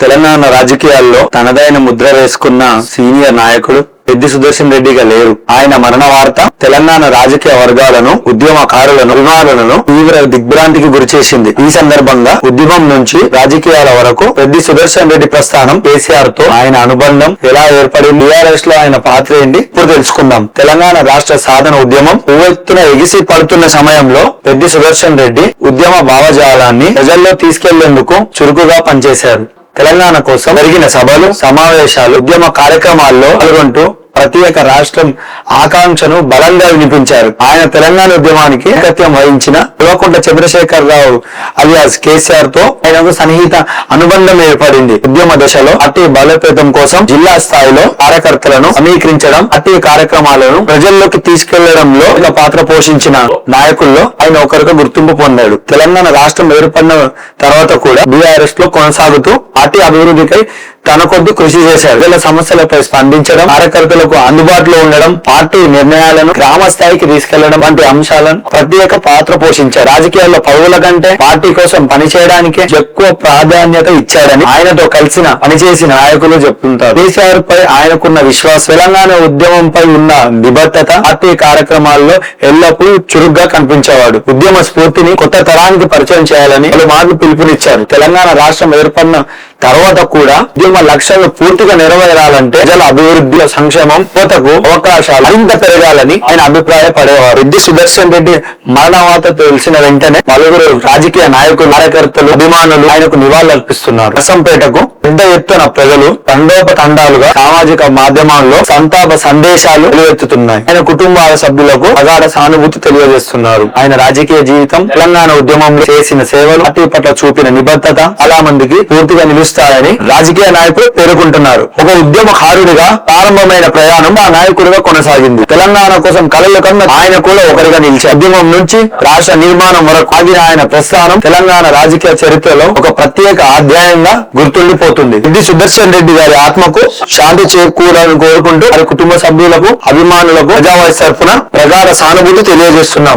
తెలంగాణ రాజకీయాల్లో తనదైన ముద్ర వేసుకున్న సీనియర్ నాయకుడు పెద్ది సుదర్శన్ రెడ్డిగా లేరు. ఆయన మరణ వార్త తెలంగాణ రాజకీయ వర్గాలను, ఉద్యమకారులను, అభిమానులను తీవ్ర దిగ్భ్రాంతికి గురిచేసింది. ఈ సందర్భంగా ఉద్యమం నుంచి రాజకీయాల వరకు పెద్ది సుదర్శన్ రెడ్డి ప్రస్థానం, కేసీఆర్ తో ఆయన అనుబంధం ఎలా ఏర్పడింది, టీఆర్ఎస్ లో ఆయన పాత్ర ఏంటి ఇప్పుడు తెలుసుకుందాం. తెలంగాణ రాష్ట్ర సాధన ఉద్యమం ఉవ్వెత్తున ఎగిసి పడుతున్న సమయంలో పెద్ది సుదర్శన్ రెడ్డి ఉద్యమ భావజాలాన్ని ప్రజల్లో తీసుకెళ్లేందుకు చురుకుగా పనిచేశారు. తెలంగాణ కోసం జరిగిన సభలు, సమావేశాలు, ఉద్యమ కార్యక్రమాల్లో పాల్గొంటూ ప్రత్యేక రాష్ట్రం ఆకాంక్షను బలంగా వినిపించారు. ఆయన తెలంగాణ ఉద్యమానికి నాయకత్వం వహించిన కల్వకుంట్ల చంద్రశేఖర్ రావు అలియాస్ కేసీఆర్ తో ఆయనకు సన్నిహిత అనుబంధం ఏర్పడింది. ఉద్యమ దశలో పార్టీ బలోపేతం కోసం జిల్లా స్థాయిలో కార్యకర్తలను సమీకరించడం, పార్టీ కార్యక్రమాలను ప్రజల్లోకి తీసుకెళ్లడంలో పాత్ర పోషించిన నాయకుల్లో ఆయన ఒకరిగా గుర్తింపు పొందాడు. తెలంగాణ రాష్ట్రం ఏర్పడిన తర్వాత కూడా బీఆర్ఎస్ లో కొనసాగుతూ పార్టీ అభివృద్ధికై తన కొద్ది కృషి చేశారు. ప్రజల సమస్యలపై స్పందించడం, కార్యకర్తలకు అందుబాటులో ఉండడం, పార్టీ నిర్ణయాలను గ్రామ స్థాయికి తీసుకెళ్లడం వంటి అంశాలను ప్రత్యేక పాత్ర పోషించారు. రాజకీయాల్లో పదవుల కంటే పార్టీ కోసం పనిచేయడానికి ఎక్కువ ప్రాధాన్యత ఇచ్చాడని ఆయనతో కలిసిన పనిచేసిన నాయకులు చెప్తుంటారు. కేసీఆర్ పై ఆయనకున్న విశ్వాసం, తెలంగాణ ఉద్యమంపై ఉన్న నిబద్ధత పార్టీ కార్యక్రమాల్లో ఎల్లప్పుడూ చురుగ్గా కనిపించేవాడు. ఉద్యమ స్ఫూర్తిని కొత్త తరానికి పరిచయం చేయాలని పలుమార్లు పిలుపునిచ్చారు. తెలంగాణ రాష్ట్రం ఏర్పడిన తర్వాత కూడా ఉద్యమ లక్ష్యాలు పూర్తిగా నెరవేరాలంటే ప్రజల అభివృద్ధి, సంక్షేమం, యువతకు అవకాశాలు మరింత పెరగాలని ఆయన అభిప్రాయపడేవారు. పెద్ది సుదర్శన్ రెడ్డి మరణ వార్త తెలిసిన వెంటనే పలువురు రాజకీయ నాయకులు, కార్యకర్తలు, అభిమానులు ఆయనకు నివాళులర్పిస్తున్నారు. రసంపేటకు పెద్ద ఎత్తున ప్రజలు తండోపతండాలుగా సామాజిక మాధ్యమాల్లో సంతాప సందేశాలు వెలువెత్తుతున్నాయి. ఆయన కుటుంబ సభ్యులకు అగాఢ సానుభూతి తెలియజేస్తున్నారు. ఆయన రాజకీయ జీవితం, తెలంగాణ ఉద్యమంలో చేసిన సేవలు, పార్టీ పట్ల చూపిన నిబద్ధత చాలా మందికి పూర్తిగా నిలుస్తాయని రాజకీయ నాయకులు పేర్కొంటున్నారు. ఒక ఉద్యమకారుడిగా ప్రారంభమైన ప్రయాణం ఆ నాయకుడిగా కొనసాగింది. తెలంగాణ కోసం కలలు కన్న ఆయన కూడా ఒకరిగా నిలిచారు. ఉద్యమం నుంచి రాష్ట్ర నిర్మాణం వరకు ఆగిన ఆయన ప్రస్థానం తెలంగాణ రాజకీయ చరిత్రలో ఒక ప్రత్యేక అధ్యాయంగా గుర్తుండిపోతుంది. పెద్ది సుదర్శన్ రెడ్డి గారి ఆత్మకు శాంతి చేకూరాలని కోరుకుంటూ వారి కుటుంబ సభ్యులకు, అభిమానులకు ప్రజావాయిస్ తరఫున ప్రగాఢ సానుభూతి తెలియజేస్తున్నాం.